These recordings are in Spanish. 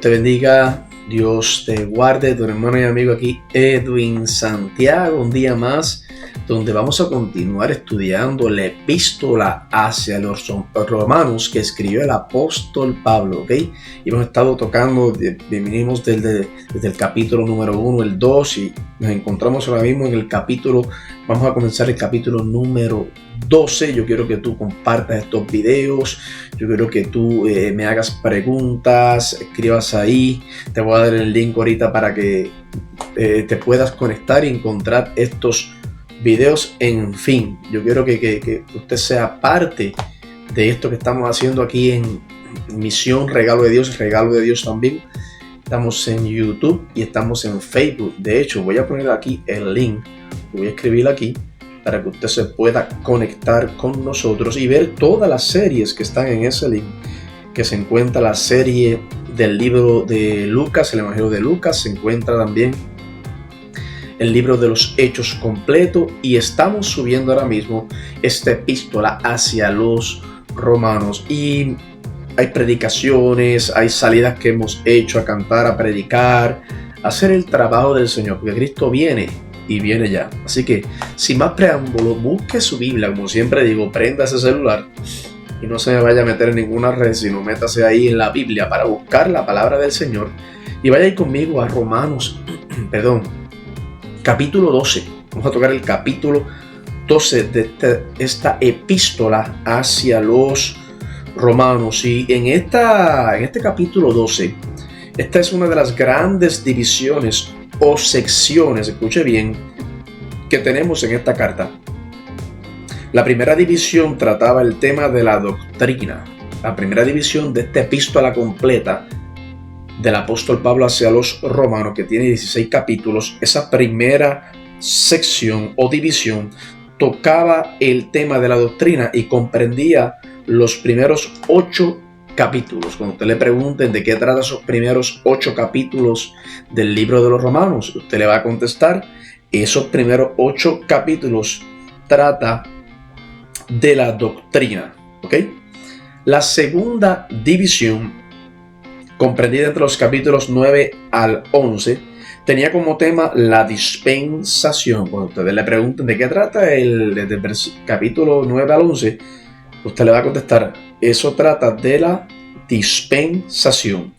Dios te bendiga, Dios te guarde, tu hermano y amigo aquí, Edwin Santiago, un día más, donde vamos a continuar estudiando la epístola hacia los romanos que escribió el apóstol Pablo, ¿ok? Y hemos estado tocando, venimos desde el capítulo número 1, el 2, y nos encontramos ahora mismo en el capítulo, vamos a comenzar el capítulo número 12. Yo quiero que tú compartas estos videos, yo quiero que tú me hagas preguntas, escribas ahí, te voy a dar el link ahorita para que te puedas conectar y encontrar estos videos. En fin, yo quiero que usted sea parte de esto que estamos haciendo aquí en Misión Regalo de Dios también. Estamos en YouTube y estamos en Facebook. De hecho, voy a poner aquí el link, voy a escribir aquí para que usted se pueda conectar con nosotros y ver todas las series que están en ese link, que se encuentra la serie del libro de Lucas, el Evangelio de Lucas, se encuentra también el libro de los Hechos completo, y estamos subiendo ahora mismo esta epístola hacia los romanos. Y hay predicaciones, hay salidas que hemos hecho a cantar, a predicar, a hacer el trabajo del Señor, porque Cristo viene y viene ya. Así que, sin más preámbulo, busque su Biblia, como siempre digo, prenda ese celular y no se me vaya a meter en ninguna red, sino métase ahí en la Biblia para buscar la palabra del Señor y vaya ahí conmigo a Romanos, capítulo 12. Vamos a tocar el capítulo 12 de esta epístola hacia los romanos. Y en este capítulo 12, esta es una de las grandes divisiones o secciones, escuche bien, que tenemos en esta carta. La primera división trataba el tema de la doctrina. La primera división de esta epístola completa del apóstol Pablo hacia los romanos, que tiene 16 capítulos, esa primera sección o división tocaba el tema de la doctrina y comprendía los primeros 8 capítulos. Cuando usted le pregunten de qué trata esos primeros 8 capítulos del libro de los Romanos, usted le va a contestar: esos primeros 8 capítulos trata de la doctrina, ¿ok? La segunda división, comprendida entre los capítulos 9 al 11, tenía como tema la dispensación. Cuando ustedes le pregunten de qué trata desde el capítulo 9 al 11, usted le va a contestar: eso trata de la dispensación.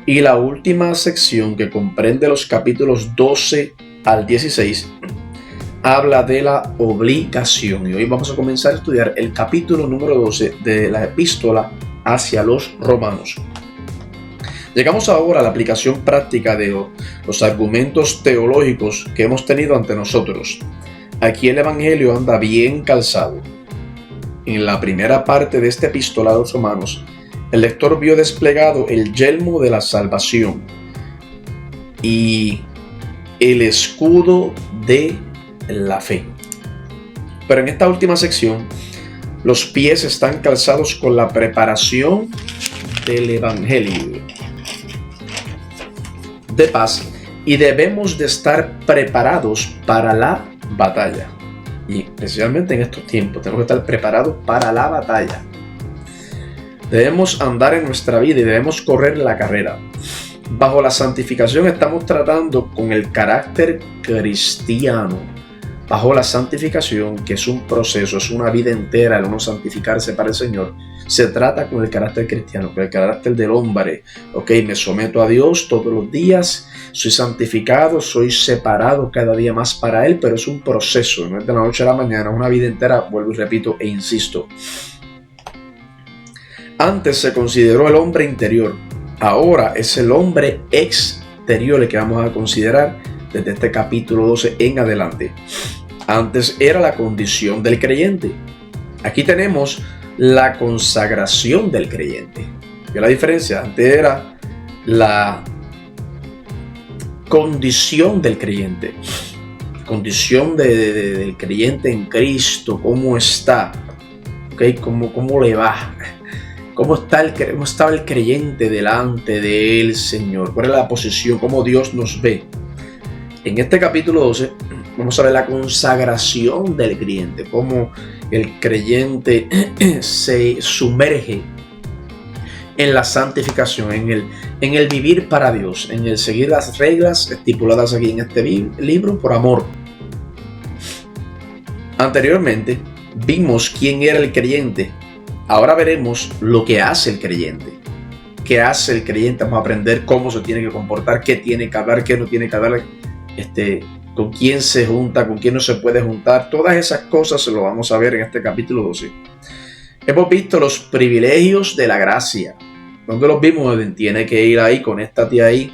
Y la última sección, que comprende los capítulos 12 al 16, habla de la obligación. Y hoy vamos a comenzar a estudiar el capítulo número 12 de la epístola hacia los romanos. Llegamos ahora a la aplicación práctica de los argumentos teológicos que hemos tenido ante nosotros. Aquí el Evangelio anda bien calzado. En la primera parte de esta epístola a los romanos, el lector vio desplegado el yelmo de la salvación y el escudo de la fe. Pero en esta última sección, los pies están calzados con la preparación del Evangelio de paz, y debemos de estar preparados para la batalla. Y especialmente en estos tiempos tenemos que estar preparados para la batalla. Debemos andar en nuestra vida y debemos correr la carrera. Bajo la santificación estamos tratando con el carácter cristiano. Bajo la santificación, que es un proceso, es una vida entera el uno santificarse para el Señor, se trata con el carácter cristiano, con el carácter del hombre. Ok, me someto a Dios todos los días, soy santificado, soy separado cada día más para Él, pero es un proceso, no es de la noche a la mañana, es una vida entera, vuelvo y repito e insisto. Antes se consideró el hombre interior, ahora es el hombre exterior el que vamos a considerar desde este capítulo 12 en adelante. Antes era la condición del creyente. Aquí tenemos la consagración del creyente. ¿Qué es la diferencia? Antes era la condición del creyente. Condición del creyente en Cristo. ¿Cómo está? ¿Okay? ¿Cómo le va? ¿Cómo estaba el creyente delante del Señor? ¿Cuál es la posición? ¿Cómo Dios nos ve? En este capítulo 12 vamos a ver la consagración del creyente, cómo el creyente se sumerge en la santificación, en el vivir para Dios, en el seguir las reglas estipuladas aquí en este libro por amor. Anteriormente vimos quién era el creyente. Ahora veremos lo que hace el creyente. ¿Qué hace el creyente? Vamos a aprender cómo se tiene que comportar, qué tiene que hablar, qué no tiene que hablar, con quién se junta, con quién no se puede juntar. Todas esas cosas lo vamos a ver en este capítulo 12. Hemos visto los privilegios de la gracia. ¿Dónde los vimos? Tiene que ir ahí, conéctate ahí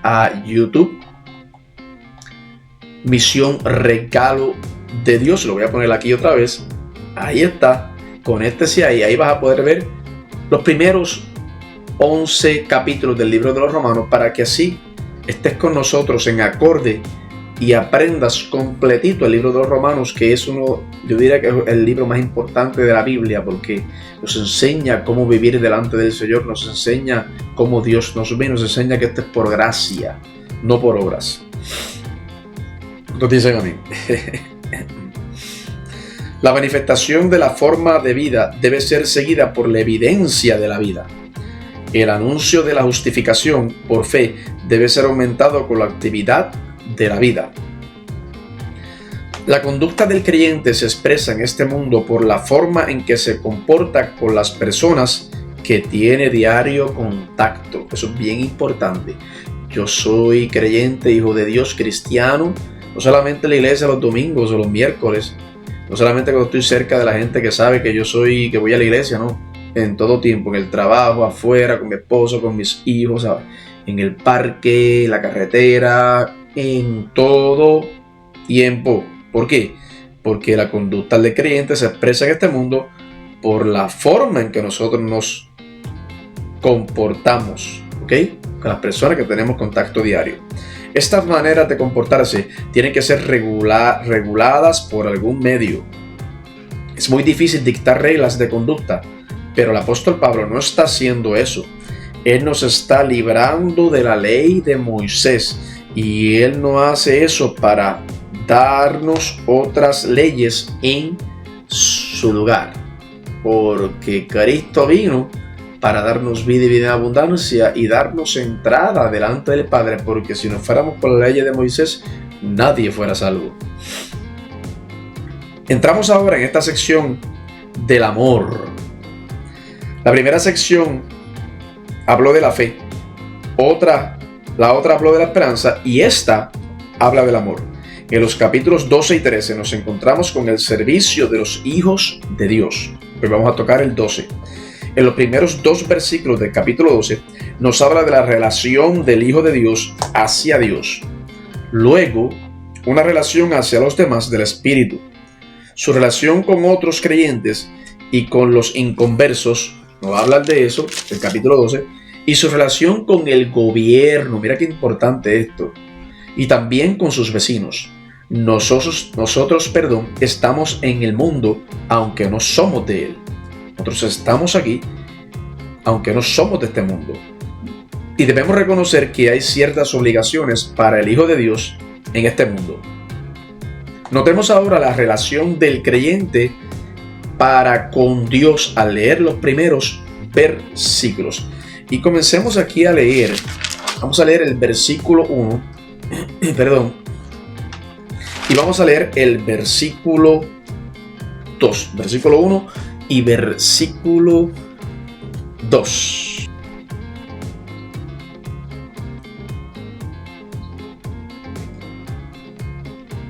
a YouTube. Misión Regalo de Dios. Lo voy a poner aquí otra vez. Ahí está. Conéctese ahí. Ahí vas a poder ver los primeros 11 capítulos del libro de los Romanos para que así estés con nosotros en acorde y aprendas completito el libro de los Romanos, que es yo diría que es el libro más importante de la Biblia, porque nos enseña cómo vivir delante del Señor, nos enseña cómo Dios nos ve, nos enseña que esto es por gracia, no por obras. ¿Cuántos dicen amén? La manifestación de la forma de vida debe ser seguida por la evidencia de la vida. El anuncio de la justificación por fe debe ser aumentado con la actividad de la vida. La conducta del creyente se expresa en este mundo por la forma en que se comporta con las personas que tiene diario contacto. Eso es bien importante. Yo soy creyente, hijo de Dios, cristiano, no solamente en la iglesia los domingos o los miércoles, no solamente cuando estoy cerca de la gente que sabe que que voy a la iglesia, no. En todo tiempo, en el trabajo, afuera, con mi esposo, con mis hijos, ¿sabes? En el parque, en la carretera, en todo tiempo. ¿Por qué? Porque la conducta del creyente se expresa en este mundo por la forma en que nosotros nos comportamos, ¿ok? Con las personas que tenemos contacto diario. Estas maneras de comportarse tienen que ser reguladas por algún medio. Es muy difícil dictar reglas de conducta, pero el apóstol Pablo no está haciendo eso. Él nos está librando de la ley de Moisés y él no hace eso para darnos otras leyes en su lugar, porque Cristo vino para darnos vida y vida en abundancia y darnos entrada delante del Padre, porque si no fuéramos por la ley de Moisés, nadie fuera salvo. Entramos ahora en esta sección del amor. La primera sección habló de la fe, la otra habló de la esperanza y esta habla del amor. En los capítulos 12 y 13 nos encontramos con el servicio de los hijos de Dios. Hoy vamos a tocar el 12. En los primeros 2 versículos del capítulo 12 nos habla de la relación del Hijo de Dios hacia Dios. Luego, una relación hacia los demás del Espíritu. Su relación con otros creyentes y con los inconversos, nos va a hablar de eso, el capítulo 12, y su relación con el gobierno, mira qué importante esto, y también con sus vecinos. Nosotros, estamos en el mundo, aunque no somos de él. Nosotros estamos aquí, aunque no somos de este mundo. Y debemos reconocer que hay ciertas obligaciones para el Hijo de Dios en este mundo. Notemos ahora la relación del creyente para con Dios al leer los primeros versículos. Y comencemos aquí a leer. Vamos a leer el versículo 1. Y vamos a leer el versículo 2. Versículo 1 y versículo 2.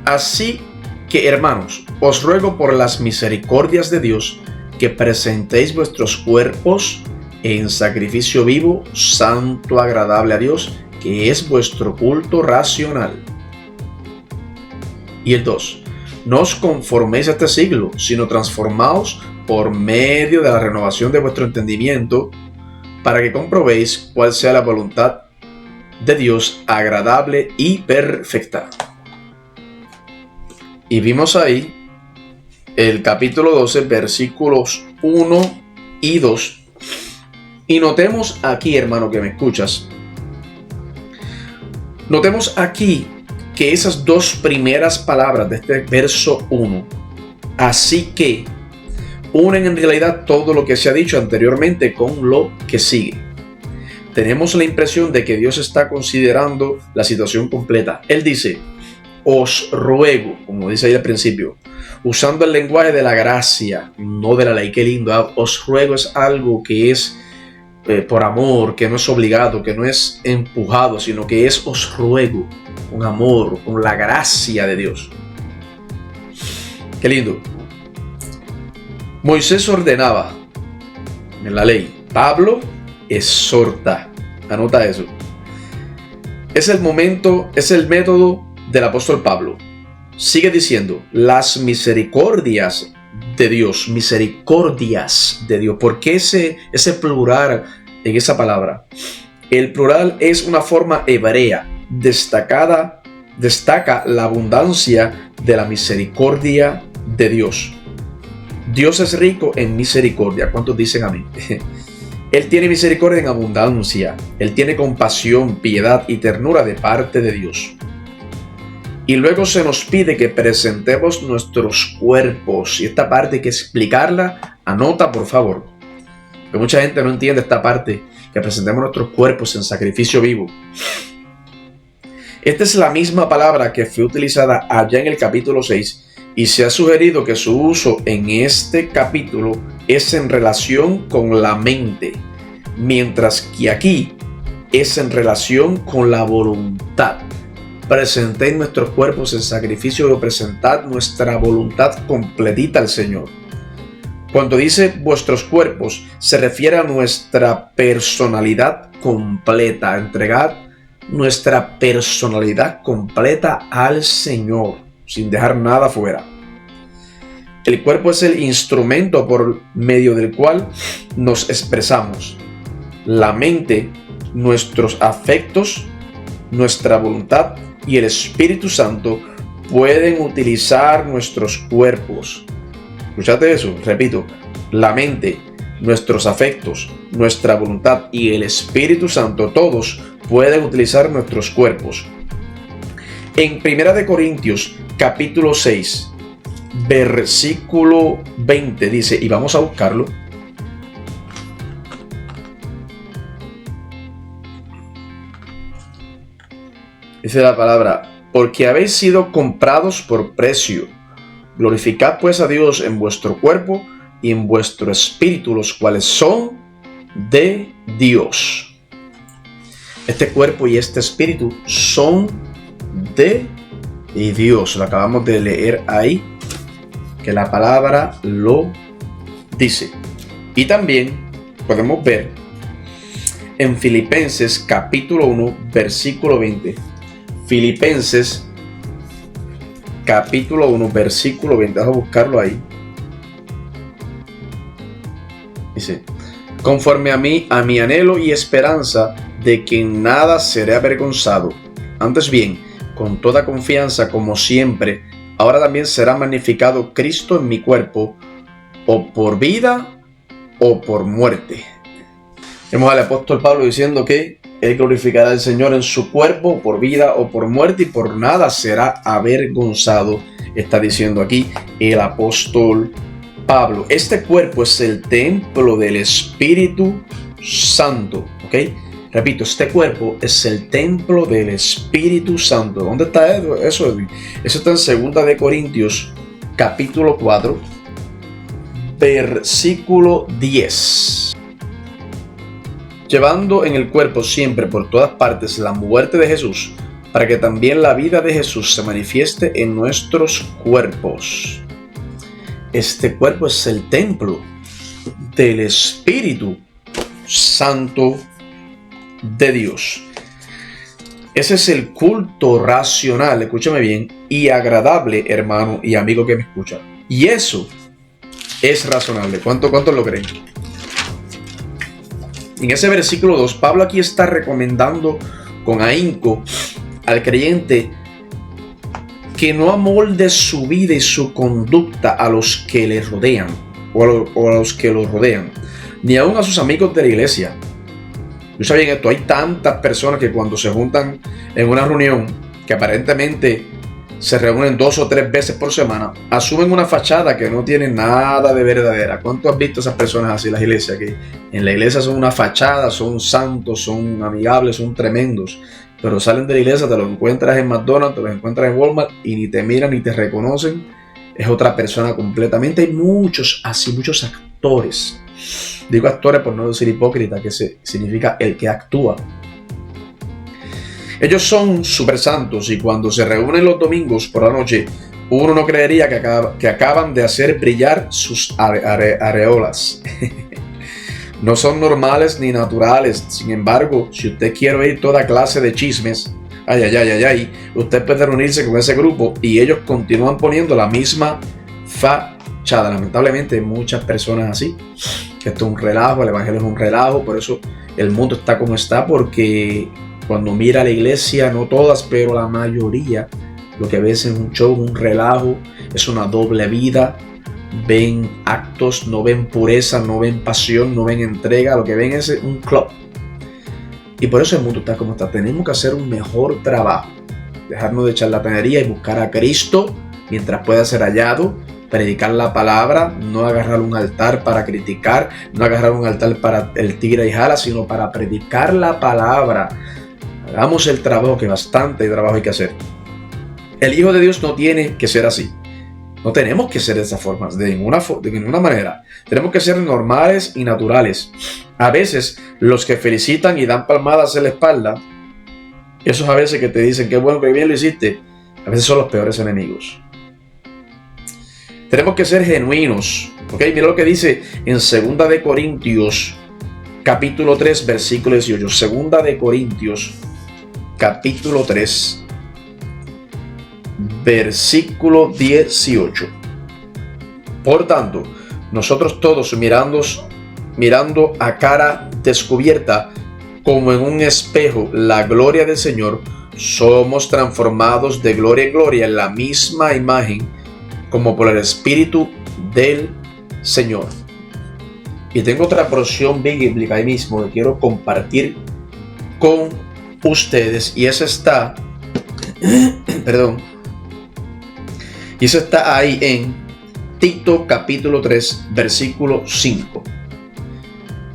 Así que, hermanos, os ruego por las misericordias de Dios que presentéis vuestros cuerpos en sacrificio vivo, santo, agradable a Dios, que es vuestro culto racional. Y el 2. No os conforméis a este siglo, sino transformaos por medio de la renovación de vuestro entendimiento, para que comprobéis cuál sea la voluntad de Dios agradable y perfecta. Y vimos ahí el capítulo 12, versículos 1 y 2. Y notemos aquí, hermano que me escuchas, notemos aquí que esas 2 primeras palabras de este verso 1, así que, unen en realidad todo lo que se ha dicho anteriormente con lo que sigue. Tenemos la impresión de que Dios está considerando la situación completa. Él dice, os ruego, como dice ahí al principio, usando el lenguaje de la gracia, no de la ley. Qué lindo. Os ruego es algo que es por amor, que no es obligado, que no es empujado, sino que es os ruego, con amor, con la gracia de Dios. Qué lindo. Moisés ordenaba en la ley. Pablo exhorta. Anota eso. Es el momento, es el método del apóstol Pablo. Sigue diciendo, las misericordias de Dios, misericordias de Dios. ¿Por qué ese plural en esa palabra? El plural es una forma hebrea destaca la abundancia de la misericordia de Dios. Dios es rico en misericordia. ¿Cuántos dicen amén? Él tiene misericordia en abundancia. Él tiene compasión, piedad y ternura de parte de Dios. Y luego se nos pide que presentemos nuestros cuerpos. Y esta parte hay que explicarla. Anota, por favor. Porque mucha gente no entiende esta parte. Que presentemos nuestros cuerpos en sacrificio vivo. Esta es la misma palabra que fue utilizada allá en el capítulo 6. Y se ha sugerido que su uso en este capítulo es en relación con la mente. Mientras que aquí es en relación con la voluntad. Presentéis nuestros cuerpos en sacrificio o presentad nuestra voluntad completita al Señor. Cuando dice vuestros cuerpos, se refiere a nuestra personalidad completa. Entregad nuestra personalidad completa al Señor, sin dejar nada fuera. El cuerpo es el instrumento por medio del cual nos expresamos. La mente, nuestros afectos, nuestra voluntad y el Espíritu Santo pueden utilizar nuestros cuerpos. Escúchate eso, repito. La mente, nuestros afectos, nuestra voluntad y el Espíritu Santo, todos pueden utilizar nuestros cuerpos. En 1 Corintios, capítulo 6, versículo 20 dice, y vamos a buscarlo. Dice la palabra, porque habéis sido comprados por precio. Glorificad pues a Dios en vuestro cuerpo y en vuestro espíritu, los cuales son de Dios. Este cuerpo y este espíritu son de Dios. Lo acabamos de leer ahí, que la palabra lo dice. Y también podemos ver en Filipenses capítulo 1, versículo 20. Filipenses capítulo 1, versículo 20. Vamos a buscarlo ahí. Dice, conforme a mi anhelo y esperanza de que en nada seré avergonzado. Antes bien, con toda confianza, como siempre, ahora también será magnificado Cristo en mi cuerpo, o por vida o por muerte. Vemos al apóstol Pablo diciendo que él glorificará al Señor en su cuerpo, por vida o por muerte, y por nada será avergonzado. Está diciendo aquí el apóstol Pablo. Este cuerpo es el templo del Espíritu Santo. ¿Ok? Repito, este cuerpo es el templo del Espíritu Santo. ¿Dónde está eso, Edwin? Eso está en 2 Corintios, capítulo 4, versículo 10. Llevando en el cuerpo siempre por todas partes la muerte de Jesús, para que también la vida de Jesús se manifieste en nuestros cuerpos. Este cuerpo es el templo del Espíritu Santo de Dios. Ese es el culto racional, escúchame bien, y agradable, hermano y amigo que me escucha. Y eso es razonable. ¿Cuánto lo creen? En ese versículo 2, Pablo aquí está recomendando con ahínco al creyente que no amolde su vida y su conducta a los que le rodean o a los que lo rodean, ni aún a sus amigos de la iglesia. Yo sabía esto, hay tantas personas que cuando se juntan en una reunión que aparentemente se reúnen 2 o 3 veces por semana, asumen una fachada que no tiene nada de verdadera. ¿Cuánto has visto esas personas así en las iglesias? Que en la iglesia son una fachada, son santos, son amigables, son tremendos, pero salen de la iglesia, te los encuentras en McDonald's, te los encuentras en Walmart y ni te miran ni te reconocen. Es otra persona completamente. Hay muchos así, muchos actores. Digo actores por no decir hipócrita, que significa el que actúa. Ellos son súper santos y cuando se reúnen los domingos por la noche, uno no creería que acaban de hacer brillar sus areolas. No son normales ni naturales. Sin embargo, si usted quiere oír toda clase de chismes, usted puede reunirse con ese grupo y ellos continúan poniendo la misma fachada. Lamentablemente hay muchas personas así. Esto es un relajo, el evangelio es un relajo, por eso el mundo está como está, porque cuando mira a la iglesia, no todas, pero la mayoría, lo que ves es un show, un relajo, es una doble vida. Ven actos, no ven pureza, no ven pasión, no ven entrega, lo que ven es un club. Y por eso el mundo está como está. Tenemos que hacer un mejor trabajo, dejarnos de charlatanería y buscar a Cristo mientras pueda ser hallado, predicar la palabra, no agarrar un altar para criticar, no agarrar un altar para el tira y jala, sino para predicar la palabra. Hagamos el trabajo, que bastante trabajo hay que hacer. El Hijo de Dios no tiene que ser así. No tenemos que ser de esa forma, de ninguna manera. Tenemos que ser normales y naturales. A veces, los que felicitan y dan palmadas en la espalda, esos a veces que te dicen qué bueno, que bien lo hiciste, a veces son los peores enemigos. Tenemos que ser genuinos. ¿Ok? Mira lo que dice en 2 de Corintios, capítulo 3, versículo 18. 2 de Corintios, capítulo 3, versículo 18. Por tanto, nosotros todos mirando a cara descubierta, como en un espejo, la gloria del Señor, somos transformados de gloria en gloria en la misma imagen, como por el Espíritu del Señor. Y tengo otra porción bíblica ahí mismo que quiero compartir con ustedes, y esa está y eso está ahí en Tito capítulo 3 versículo 5.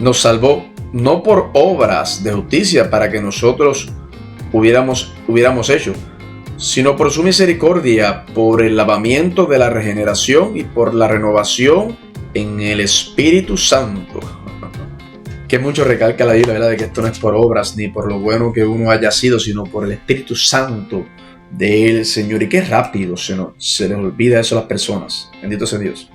Nos salvó no por obras de justicia para que nosotros hubiéramos hecho, sino por su misericordia, por el lavamiento de la regeneración y por la renovación en el Espíritu Santo. Que mucho recalca la Biblia, ¿verdad? De que esto no es por obras ni por lo bueno que uno haya sido, sino por el Espíritu Santo del Señor. Y qué rápido se les olvida eso a las personas. Bendito sea Dios.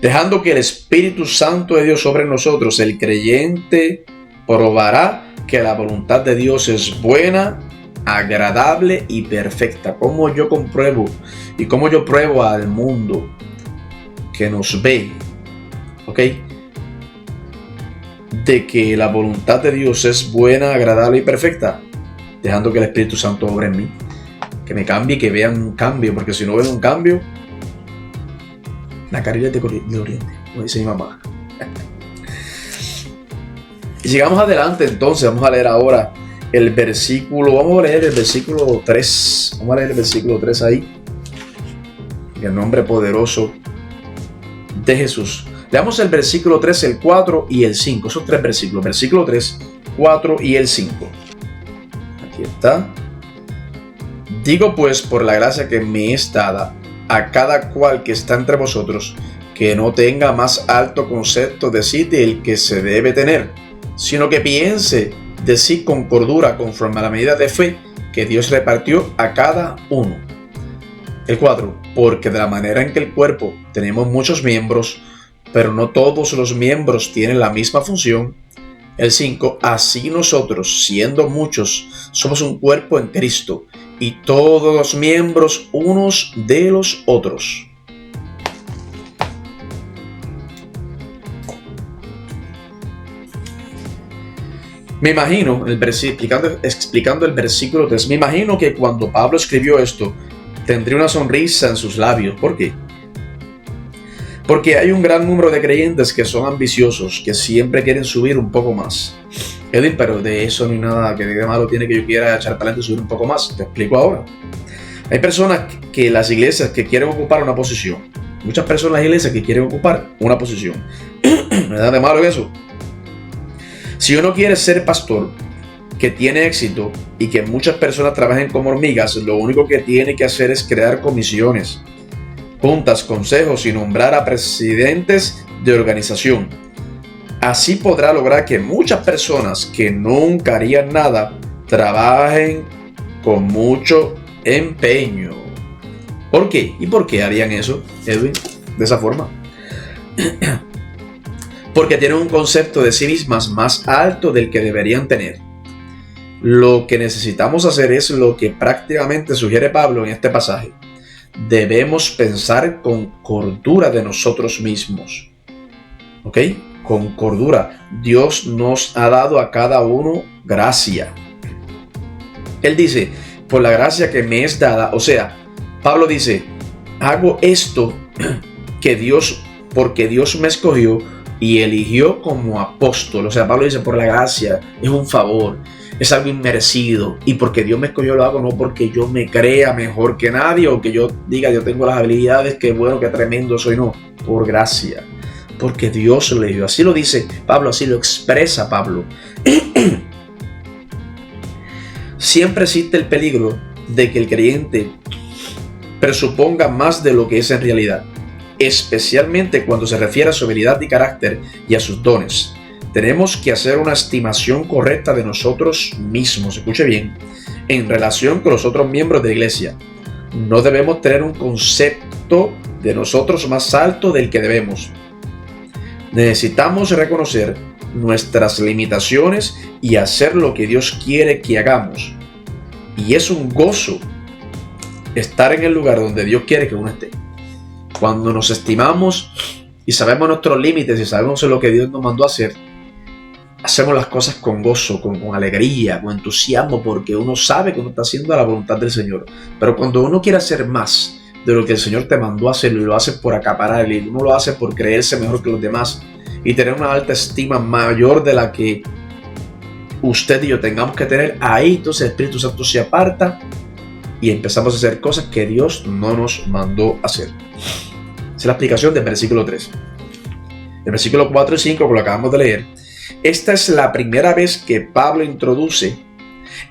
Dejando que el Espíritu Santo de Dios sobre nosotros, el creyente probará que la voluntad de Dios es buena, agradable y perfecta. Como yo compruebo y como yo pruebo al mundo que nos ve, ¿ok?, de que la voluntad de Dios es buena, agradable y perfecta, dejando que el Espíritu Santo obre en mí, que me cambie, que vean un cambio, porque si no ven un cambio, la carrera de Oriente, como dice mi mamá. Y sigamos adelante entonces, vamos a leer ahora el versículo, vamos a leer el versículo 3, vamos a leer el versículo 3 ahí, en el nombre poderoso de Jesús. Leamos el versículo 3, el 4 y el 5. Esos tres versículos. Versículo 3, 4 y el 5. Aquí está. Digo pues, por la gracia que me es dada, a cada cual que está entre vosotros, que no tenga más alto concepto de sí del que se debe tener, sino que piense de sí con cordura, conforme a la medida de fe que Dios repartió a cada uno. El 4. Porque de la manera en que el cuerpo tenemos muchos miembros, pero no todos los miembros tienen la misma función. El 5. Así nosotros, siendo muchos, somos un cuerpo en Cristo, y todos los miembros unos de los otros. Me imagino, explicando el versículo 3, me imagino que cuando Pablo escribió esto, tendría una sonrisa en sus labios. ¿Por qué? Porque hay un gran número de creyentes que son ambiciosos, que siempre quieren subir un poco más. Edwin, pero de eso no hay nada que de malo tiene que yo quiera echar talento y subir un poco más. Te explico ahora. Hay personas que las iglesias que quieren ocupar una posición. Muchas personas en las iglesias que quieren ocupar una posición. ¿No hay nada de malo en eso? Si uno quiere ser pastor, que tiene éxito y que muchas personas trabajen como hormigas, lo único que tiene que hacer es crear comisiones, juntas, consejos y nombrar a presidentes de organización. Así podrá lograr que muchas personas que nunca harían nada trabajen con mucho empeño. ¿Por qué? ¿Y por qué harían eso, Edwin? De esa forma. Porque tienen un concepto de sí mismas más alto del que deberían tener. Lo que necesitamos hacer es lo que prácticamente sugiere Pablo en este pasaje. Debemos pensar con cordura de nosotros mismos. ¿Ok? Con cordura. Dios nos ha dado a cada uno gracia. Él dice, por la gracia que me es dada, o sea, Pablo dice, hago esto porque Dios me escogió y eligió como apóstol. O sea, Pablo dice, por la gracia, es un favor. Es algo inmerecido, y porque Dios me escogió lo hago, no porque yo me crea mejor que nadie o que yo diga yo tengo las habilidades, que bueno, que tremendo soy, no, por gracia, porque Dios lo eligió. Así lo dice Pablo, así lo expresa Pablo. Siempre existe el peligro de que el creyente presuponga más de lo que es en realidad, especialmente cuando se refiere a su habilidad y carácter y a sus dones. Tenemos que hacer una estimación correcta de nosotros mismos, escuche bien, en relación con los otros miembros de la iglesia. No debemos tener un concepto de nosotros más alto del que debemos. Necesitamos reconocer nuestras limitaciones y hacer lo que Dios quiere que hagamos. Y es un gozo estar en el lugar donde Dios quiere que uno esté. Cuando nos estimamos y sabemos nuestros límites y sabemos lo que Dios nos mandó a hacer, hacemos las cosas con gozo, con alegría, con entusiasmo, porque uno sabe que uno está haciendo la voluntad del Señor. Pero cuando uno quiere hacer más de lo que el Señor te mandó a hacer, y lo hace por acaparar, y uno lo hace por creerse mejor que los demás y tener una alta estima mayor de la que usted y yo tengamos que tener, ahí entonces el Espíritu Santo se aparta y empezamos a hacer cosas que Dios no nos mandó a hacer. Esa es la explicación del versículo 3. El versículo 4 y 5, que lo acabamos de leer. Esta es la primera vez que Pablo introduce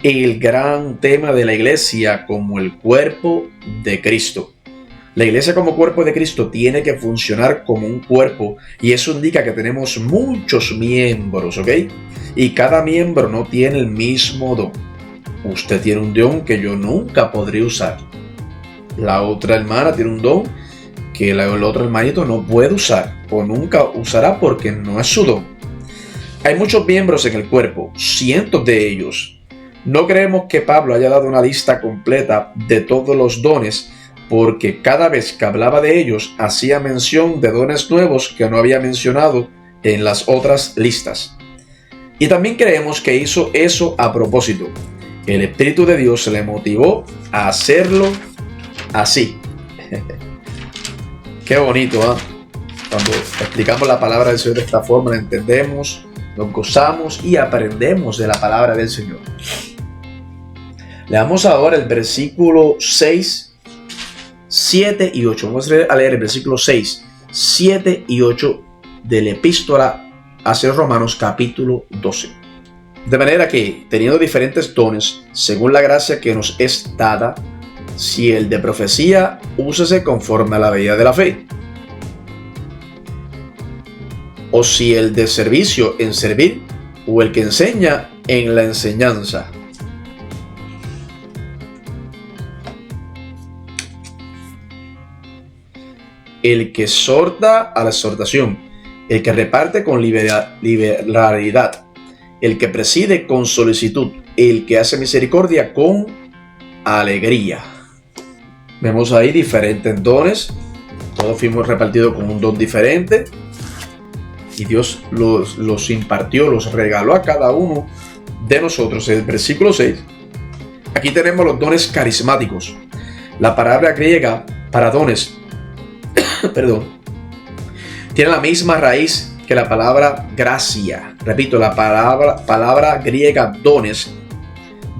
el gran tema de la iglesia como el cuerpo de Cristo. La iglesia como cuerpo de Cristo tiene que funcionar como un cuerpo, y eso indica que tenemos muchos miembros, ¿ok? Y cada miembro no tiene el mismo don. Usted tiene un don que yo nunca podría usar. La otra hermana tiene un don que el otro hermanito no puede usar o nunca usará porque no es su don. Hay muchos miembros en el cuerpo, cientos de ellos. No creemos que Pablo haya dado una lista completa de todos los dones, porque cada vez que hablaba de ellos hacía mención de dones nuevos que no había mencionado en las otras listas. Y también creemos que hizo eso a propósito. El Espíritu de Dios le motivó a hacerlo así. Qué bonito, ¿eh? Cuando explicamos la palabra del Señor de esta forma, la entendemos, nos gozamos y aprendemos de la palabra del Señor. Leamos ahora el versículo 6, 7 y 8. Vamos a leer el versículo 6, 7 y 8 de la epístola hacia los Romanos, capítulo 12. De manera que, teniendo diferentes dones, según la gracia que nos es dada, si el de profecía, úsese conforme a la medida de la fe. O si el de servicio, en servir, o el que enseña, en la enseñanza. El que exhorta a la exhortación, el que reparte con liberalidad, el que preside con solicitud, el que hace misericordia con alegría. Vemos ahí diferentes dones, todos fuimos repartidos con un don diferente y Dios los impartió, los regaló a cada uno de nosotros. En el versículo 6, aquí tenemos los dones carismáticos. La palabra griega para dones tiene la misma raíz que la palabra gracia. Repito, la palabra griega dones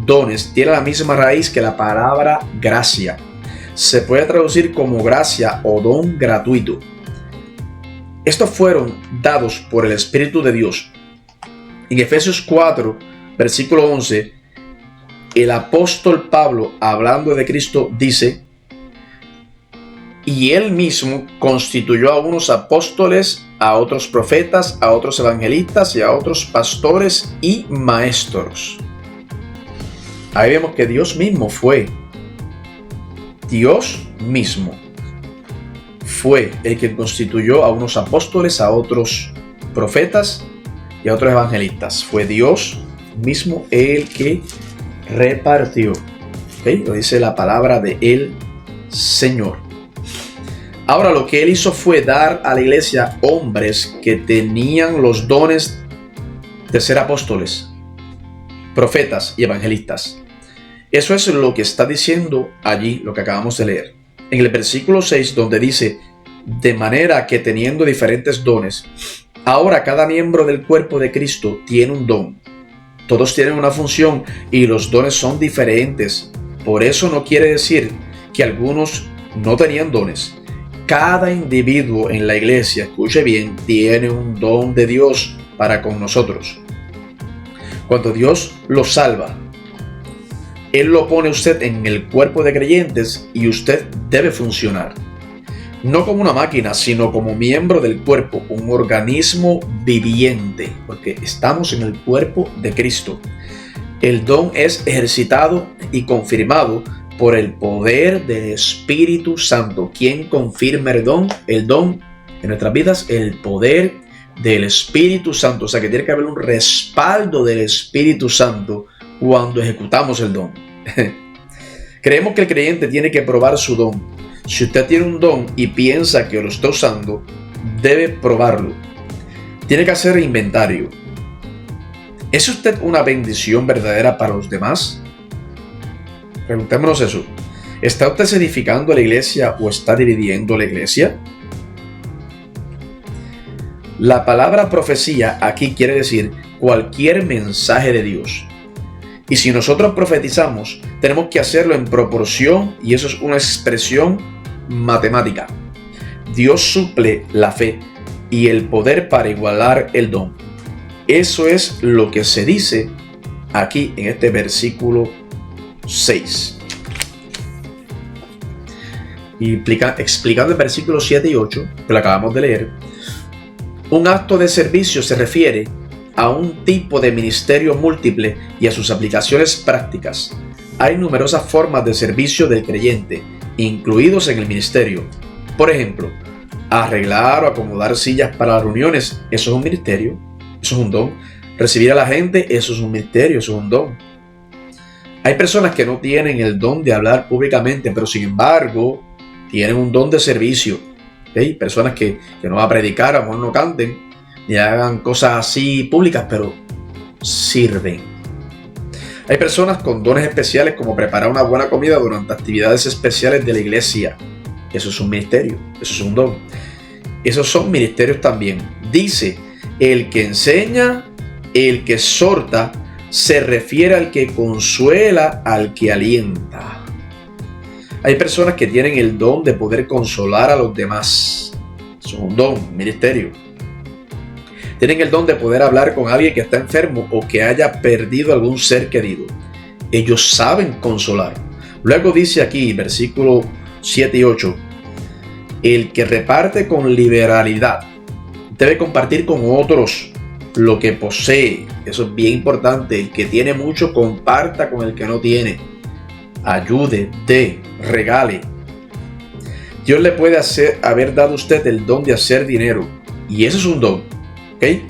dones tiene la misma raíz que la palabra gracia. Se puede traducir como gracia o don gratuito. Estos fueron dados por el Espíritu de Dios. En Efesios 4, versículo 11, el apóstol Pablo, hablando de Cristo, dice: y él mismo constituyó a unos apóstoles, a otros profetas, a otros evangelistas y a otros pastores y maestros. Ahí vemos que Dios mismo fue el que constituyó a unos apóstoles, a otros profetas y a otros evangelistas. Fue Dios mismo el que repartió. ¿Okay? Lo dice la palabra de el Señor. Ahora, lo que él hizo fue dar a la iglesia hombres que tenían los dones de ser apóstoles, profetas y evangelistas. Eso es lo que está diciendo allí, lo que acabamos de leer. En el versículo 6, donde dice: de manera que teniendo diferentes dones, ahora cada miembro del cuerpo de Cristo tiene un don. Todos tienen una función y los dones son diferentes. Por eso no quiere decir que algunos no tenían dones. Cada individuo en la iglesia, escuche bien, tiene un don de Dios para con nosotros. Cuando Dios lo salva, Él lo pone usted en el cuerpo de creyentes y usted debe funcionar. No como una máquina, sino como miembro del cuerpo, un organismo viviente, porque estamos en el cuerpo de Cristo. El don es ejercitado y confirmado por el poder del Espíritu Santo. ¿Quién confirma el don? El don en nuestras vidas, el poder del Espíritu Santo. O sea que tiene que haber un respaldo del Espíritu Santo cuando ejecutamos el don. Creemos que el creyente tiene que probar su don. Si usted tiene un don y piensa que lo está usando, debe probarlo. Tiene que hacer inventario. ¿Es usted una bendición verdadera para los demás? Preguntémonos eso. ¿Está usted edificando la iglesia o está dividiendo la iglesia? La palabra profecía aquí quiere decir cualquier mensaje de Dios. Y si nosotros profetizamos, tenemos que hacerlo en proporción, y eso es una expresión matemática. Dios suple la fe y el poder para igualar el don. Eso es lo que se dice aquí en este versículo 6. Y explicando el versículo 7 y 8, que lo acabamos de leer, un acto de servicio se refiere a un tipo de ministerio múltiple y a sus aplicaciones prácticas. Hay numerosas formas de servicio del creyente, incluidos en el ministerio. Por ejemplo, arreglar o acomodar sillas para las reuniones, eso es un ministerio, eso es un don. Recibir a la gente, eso es un ministerio, eso es un don. Hay personas que no tienen el don de hablar públicamente, pero sin embargo tienen un don de servicio. ¿Okay? Personas que no van a predicar, a lo mejor no canten, ni hagan cosas así públicas, pero sirven. Hay personas con dones especiales como preparar una buena comida durante actividades especiales de la iglesia. Eso es un ministerio, eso es un don. Esos son ministerios también. Dice, el que enseña, el que exhorta, se refiere al que consuela, al que alienta. Hay personas que tienen el don de poder consolar a los demás. Eso es un don, un ministerio. Tienen el don de poder hablar con alguien que está enfermo o que haya perdido algún ser querido. Ellos saben consolar. Luego dice aquí, versículo 7 y 8, el que reparte con liberalidad debe compartir con otros lo que posee. Eso es bien importante. El que tiene mucho, comparta con el que no tiene. Ayude, dé, regale. Dios le puede haber dado a usted el don de hacer dinero. Y eso es un don. ¿Okay?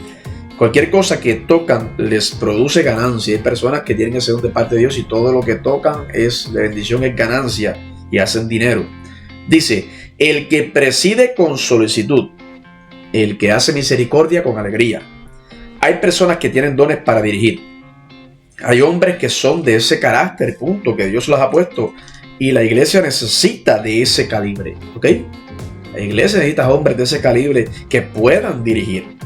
Cualquier cosa que tocan les produce ganancia. Hay personas que tienen ese don de parte de Dios y todo lo que tocan es de bendición, es ganancia y hacen dinero. Dice, el que preside con solicitud, el que hace misericordia con alegría. Hay personas que tienen dones para dirigir. Hay hombres que son de ese carácter, punto, que Dios los ha puesto. Y la iglesia necesita de ese calibre. ¿Ok? La iglesia necesita hombres de ese calibre que puedan dirigir.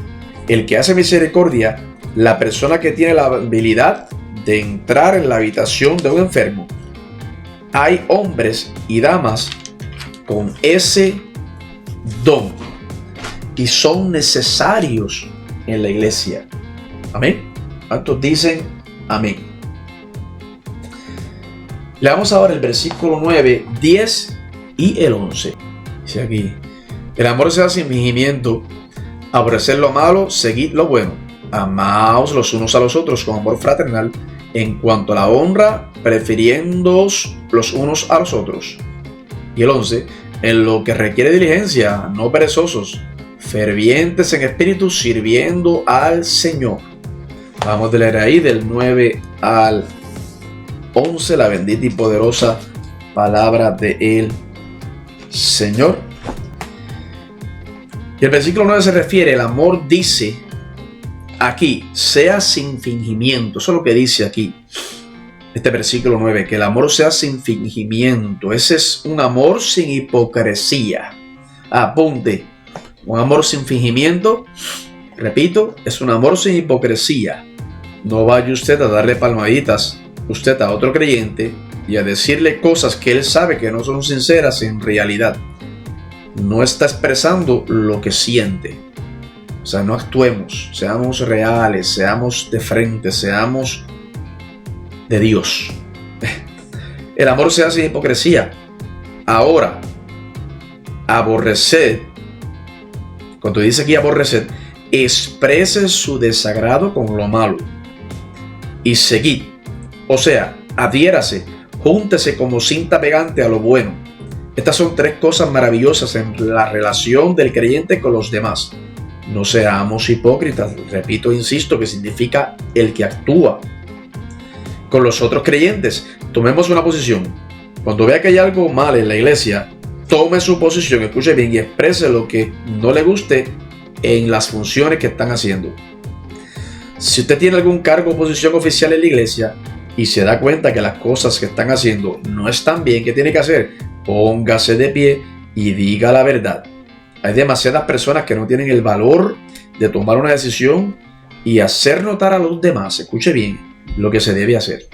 El que hace misericordia, la persona que tiene la habilidad de entrar en la habitación de un enfermo, hay hombres y damas con ese don y son necesarios en la iglesia. Amén. ¿Cuántos dicen amén? Leamos ahora el versículo 9, 10 y el 11. Dice aquí: el amor sea sin fingimiento, aborrecer lo malo, seguid lo bueno, amaos los unos a los otros con amor fraternal, en cuanto a la honra, prefiriéndoos los unos a los otros. Y el 11, en lo que requiere diligencia, no perezosos, fervientes en espíritu, sirviendo al Señor. Vamos a leer ahí del 9 al 11, la bendita y poderosa palabra del Señor. Y el versículo 9 se refiere, el amor dice aquí, sea sin fingimiento. Eso es lo que dice aquí, este versículo 9, que el amor sea sin fingimiento. Ese es un amor sin hipocresía. Apunte, un amor sin fingimiento, repito, es un amor sin hipocresía. No vaya usted a darle palmaditas usted a otro creyente y a decirle cosas que él sabe que no son sinceras en realidad. No está expresando lo que siente. O sea, no actuemos, seamos reales, seamos de frente, seamos de Dios. El amor se hace sin hipocresía. Ahora, aborreced, cuando dice aquí aborreced, exprese su desagrado con lo malo y seguid. O sea, adhiérase, júntese como cinta pegante a lo bueno. Estas son tres cosas maravillosas en la relación del creyente con los demás. No seamos hipócritas, repito, insisto, que significa el que actúa. Con los otros creyentes, tomemos una posición. Cuando vea que hay algo mal en la iglesia, tome su posición, escuche bien y exprese lo que no le guste en las funciones que están haciendo. Si usted tiene algún cargo o posición oficial en la iglesia y se da cuenta que las cosas que están haciendo no están bien, ¿qué tiene que hacer? Póngase de pie y diga la verdad. Hay demasiadas personas que no tienen el valor de tomar una decisión y hacer notar a los demás, escuche bien, lo que se debe hacer.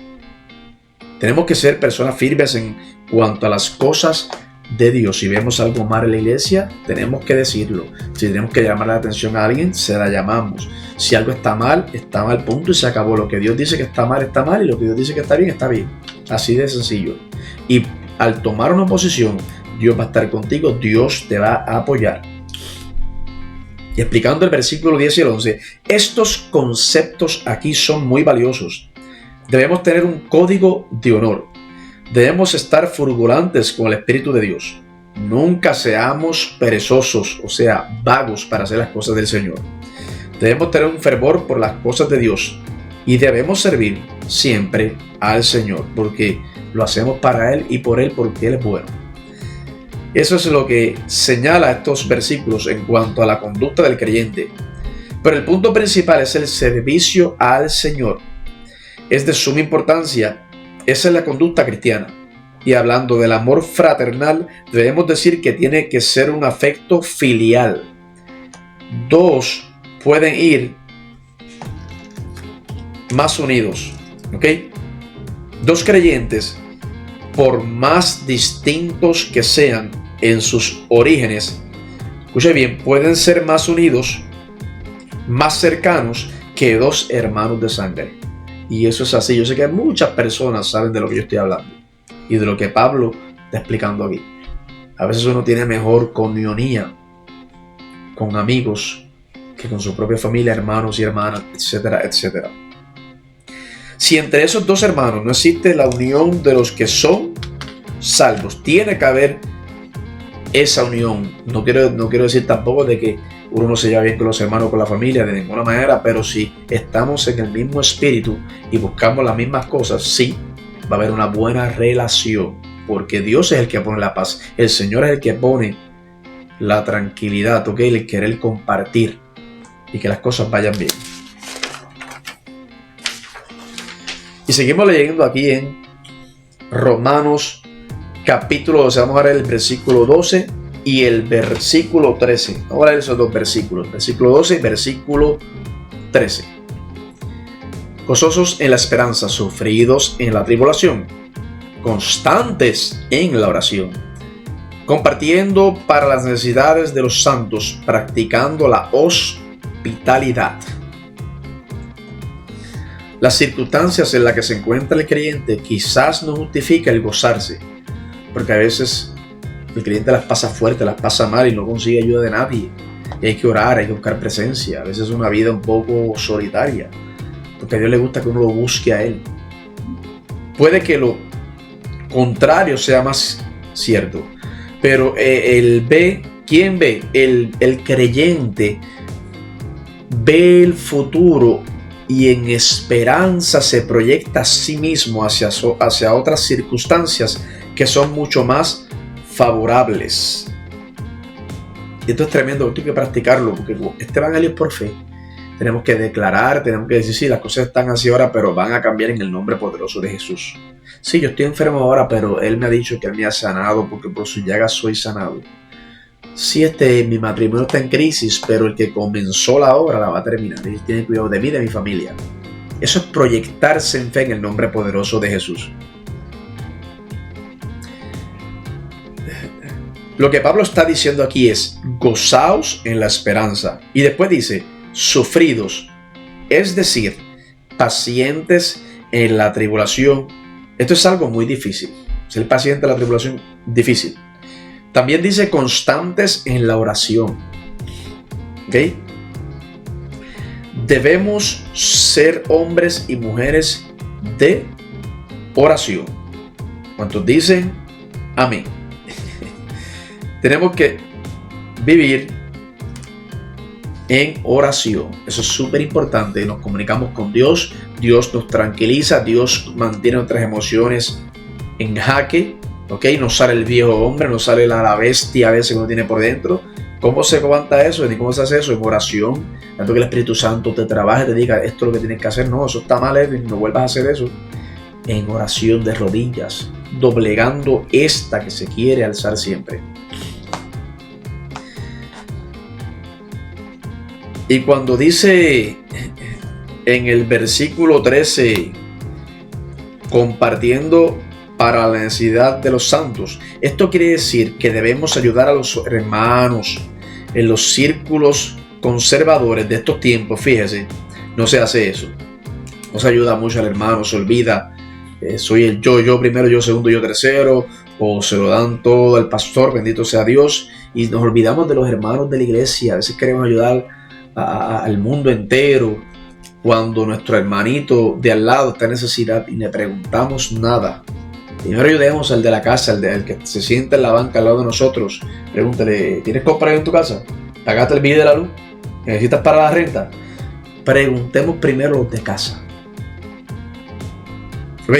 Tenemos que ser personas firmes en cuanto a las cosas de Dios. Si vemos algo mal en la iglesia, tenemos que decirlo. Si tenemos que llamar la atención a alguien, se la llamamos. Si algo está mal, punto y se acabó. Lo que Dios dice que está mal y lo que Dios dice que está bien, está bien. Así de sencillo. Y al tomar una posición, Dios va a estar contigo, Dios te va a apoyar. Y explicando el versículo 10 y el 11, estos conceptos aquí son muy valiosos. Debemos tener un código de honor. Debemos estar fulgurantes con el Espíritu de Dios. Nunca seamos perezosos, o sea, vagos para hacer las cosas del Señor. Debemos tener un fervor por las cosas de Dios y debemos servir siempre al Señor, porque lo hacemos para Él y por Él, porque Él es bueno. Eso es lo que señala estos versículos en cuanto a la conducta del creyente. Pero el punto principal es el servicio al Señor. Es de suma importancia. Esa es la conducta cristiana. Y hablando del amor fraternal, debemos decir que tiene que ser un afecto filial. Dos pueden ir más unidos, ¿ok? Dos creyentes, por más distintos que sean en sus orígenes, escuche bien, pueden ser más unidos, más cercanos que dos hermanos de sangre. Y eso es así. Yo sé que muchas personas saben de lo que yo estoy hablando y de lo que Pablo está explicando aquí. A veces uno tiene mejor comunionía con amigos que con su propia familia, hermanos y hermanas, etcétera, etcétera. Si entre esos dos hermanos no existe la unión de los que son salvos, tiene que haber esa unión. No quiero decir tampoco de que uno no se lleva bien con los hermanos, con la familia, de ninguna manera, pero si estamos en el mismo espíritu y buscamos las mismas cosas, sí, va a haber una buena relación, porque Dios es el que pone la paz, el Señor es el que pone la tranquilidad, ¿ok? El querer compartir y que las cosas vayan bien. Y seguimos leyendo aquí en Romanos capítulo 12, vamos a ver el versículo 12 y el versículo 13. Vamos a leer esos dos versículos, versículo 12 y versículo 13. Gozosos en la esperanza, sufridos en la tribulación, constantes en la oración, compartiendo para las necesidades de los santos, practicando la hospitalidad. Las circunstancias en las que se encuentra el creyente quizás no justifica el gozarse, porque a veces el creyente las pasa fuerte, las pasa mal y no consigue ayuda de nadie. Y hay que orar, hay que buscar presencia. A veces es una vida un poco solitaria, porque a Dios le gusta que uno lo busque a Él. Puede que lo contrario sea más cierto, pero ¿quién ve? El creyente ve el futuro y en esperanza se proyecta a sí mismo hacia otras circunstancias que son mucho más favorables. Y esto es tremendo, esto hay que practicarlo, porque este evangelio es por fe. Tenemos que declarar, tenemos que decir, sí, las cosas están así ahora, pero van a cambiar en el nombre poderoso de Jesús. Sí, yo estoy enfermo ahora, pero Él me ha dicho que Él me ha sanado, porque por su llaga soy sanado. Sí, mi matrimonio está en crisis, pero el que comenzó la obra la va a terminar. Él tiene cuidado de mí y de mi familia. Eso es proyectarse en fe en el nombre poderoso de Jesús. Lo que Pablo está diciendo aquí es, gozaos en la esperanza. Y después dice, sufridos, es decir, pacientes en la tribulación. Esto es algo muy difícil. Ser paciente en la tribulación, difícil. También dice constantes en la oración. ¿Ok? Debemos ser hombres y mujeres de oración. ¿Cuántos dicen? Amén. Tenemos que vivir en oración. Eso es súper importante. Nos comunicamos con Dios. Dios nos tranquiliza. Dios mantiene nuestras emociones en jaque. ¿Ok? No sale el viejo hombre, no sale la bestia a veces que uno tiene por dentro. ¿Cómo se aguanta eso? ¿Y cómo se hace eso? En oración. Tanto que el Espíritu Santo te trabaje, te diga esto es lo que tienes que hacer. No, eso está mal, Edwin, no vuelvas a hacer eso. En oración de rodillas, doblegando esta que se quiere alzar siempre. Y cuando dice en el versículo 13, compartiendo para la necesidad de los santos, esto quiere decir que debemos ayudar a los hermanos en los círculos conservadores de estos tiempos. Fíjese, no se hace eso. No se ayuda mucho al hermano, se olvida, soy el yo primero, yo segundo, yo tercero, o se lo dan todo al pastor, bendito sea Dios, y nos olvidamos de los hermanos de la iglesia. A veces queremos ayudar al mundo entero cuando nuestro hermanito de al lado está en necesidad y le preguntamos nada. Primero ayudemos al de la casa, al que se sienta en la banca al lado de nosotros. Pregúntale, ¿tienes compra en tu casa? ¿Pagaste el bill de la luz? ¿Necesitas para la renta? Preguntemos primero los de casa. ¿Ok?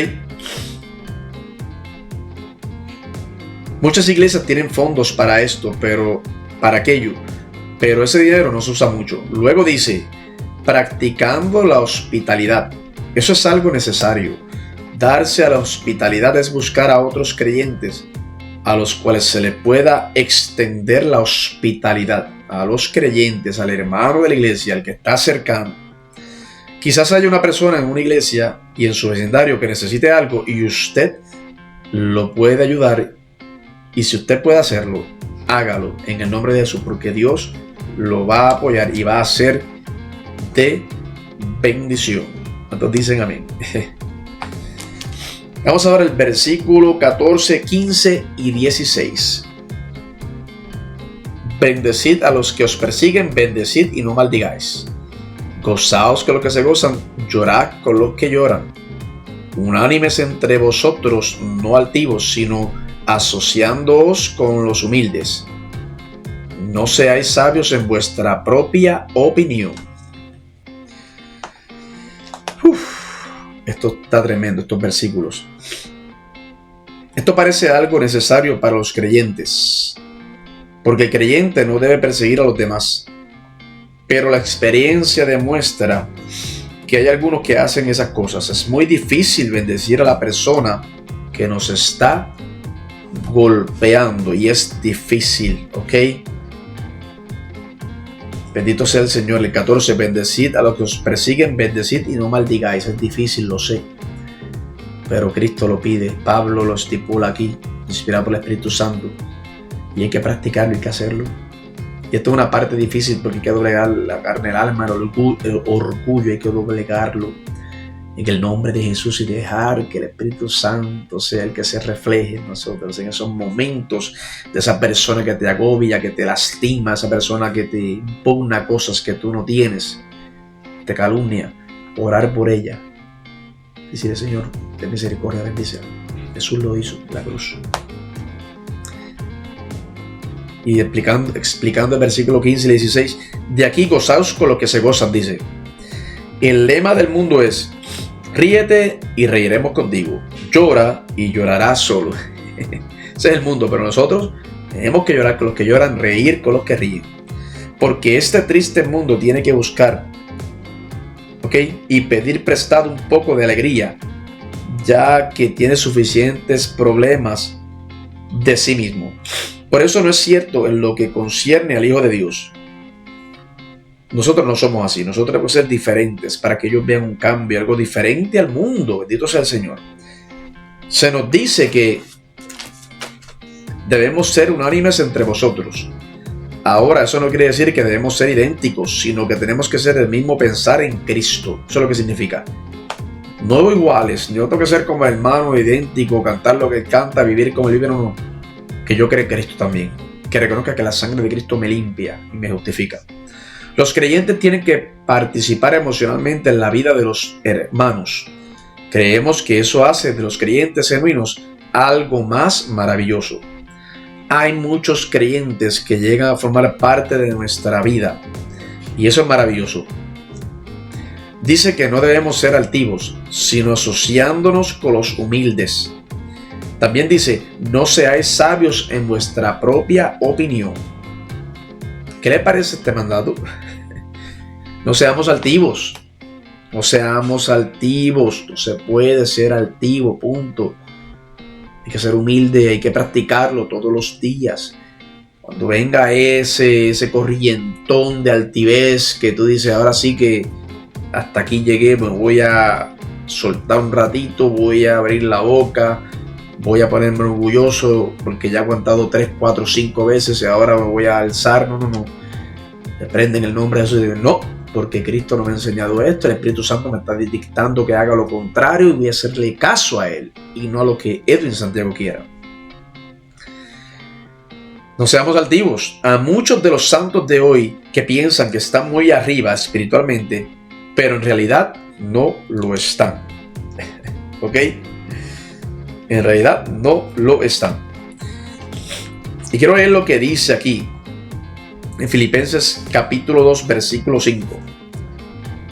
Muchas iglesias tienen fondos para esto, para aquello, pero ese dinero no se usa mucho. Luego dice, practicando la hospitalidad. Eso es algo necesario. Darse a la hospitalidad es buscar a otros creyentes a los cuales se le pueda extender la hospitalidad. A los creyentes, al hermano de la iglesia, al que está cercano. Quizás haya una persona en una iglesia y en su vecindario que necesite algo y usted lo puede ayudar. Y si usted puede hacerlo, hágalo en el nombre de Jesús, porque Dios lo va a apoyar y va a ser de bendición. ¿Cuántos dicen amén? Vamos a ver el versículo 14, 15 y 16. Bendecid a los que os persiguen, bendecid y no maldigáis. Gozaos con los que se gozan, llorad con los que lloran. Unánimes entre vosotros, no altivos, sino asociándoos con los humildes. No seáis sabios en vuestra propia opinión. Esto está tremendo, estos versículos. Esto parece algo necesario para los creyentes, porque el creyente no debe perseguir a los demás. Pero la experiencia demuestra que hay algunos que hacen esas cosas. Es muy difícil bendecir a la persona que nos está golpeando, y es difícil, ¿ok? Bendito sea el Señor. El 14, bendecid a los que os persiguen, bendecid y no maldigáis. Es difícil, lo sé, pero Cristo lo pide. Pablo lo estipula aquí, inspirado por el Espíritu Santo, y hay que practicarlo, hay que hacerlo. Y esto es una parte difícil porque hay que doblegar la carne, el alma, el orgullo, hay que doblegarlo en el nombre de Jesús y dejar que el Espíritu Santo sea el que se refleje en nosotros en esos momentos de esa persona que te agobia, que te lastima, esa persona que te impugna cosas que tú no tienes, te calumnia. Orar por ella, decirle: Señor, ten misericordia, bendice. Jesús lo hizo en la cruz. Y explicando el versículo 15 y 16, de aquí gozaos con los que se gozan, dice. El lema del mundo es: ríete y reiremos contigo, llora y llorarás solo. Ese es el mundo, pero nosotros tenemos que llorar con los que lloran, reír con los que ríen. Porque este triste mundo tiene que buscar, ¿ok?, y pedir prestado un poco de alegría, ya que tiene suficientes problemas de sí mismo. Por eso no es cierto en lo que concierne al Hijo de Dios. Nosotros no somos así, nosotros debemos ser diferentes para que ellos vean un cambio, algo diferente al mundo. Bendito sea el Señor. Se nos dice que debemos ser unánimes entre vosotros. Ahora, eso no quiere decir que debemos ser idénticos, sino que tenemos que ser el mismo pensar en Cristo. Eso es lo que significa. No iguales, yo tengo que ser como el hermano, idéntico, cantar lo que él canta, vivir como él vive, no. Que yo creo en Cristo también, que reconozca que la sangre de Cristo me limpia y me justifica. Los creyentes tienen que participar emocionalmente en la vida de los hermanos. Creemos que eso hace de los creyentes genuinos algo más maravilloso. Hay muchos creyentes que llegan a formar parte de nuestra vida y eso es maravilloso. Dice que no debemos ser altivos, sino asociándonos con los humildes. También dice: no seáis sabios en vuestra propia opinión. ¿Qué le parece este mandato? No seamos altivos. No seamos altivos. No se puede ser altivo, punto. Hay que ser humilde, hay que practicarlo todos los días. Cuando venga ese corrientón de altivez que tú dices: ahora sí que hasta aquí llegué, me voy a soltar un ratito, voy a abrir la boca, voy a ponerme orgulloso porque ya he aguantado 3, 4, 5 veces y ahora me voy a alzar. No. Te prenden el nombre de Jesús y dicen: no, porque Cristo no me ha enseñado esto, el Espíritu Santo me está dictando que haga lo contrario y voy a hacerle caso a Él y no a lo que Edwin Santiago quiera. No seamos altivos. A muchos de los santos de hoy que piensan que están muy arriba espiritualmente, pero en realidad no lo están. ¿Ok? En realidad no lo están. Y quiero leer lo que dice aquí en Filipenses capítulo 2 versículo 5.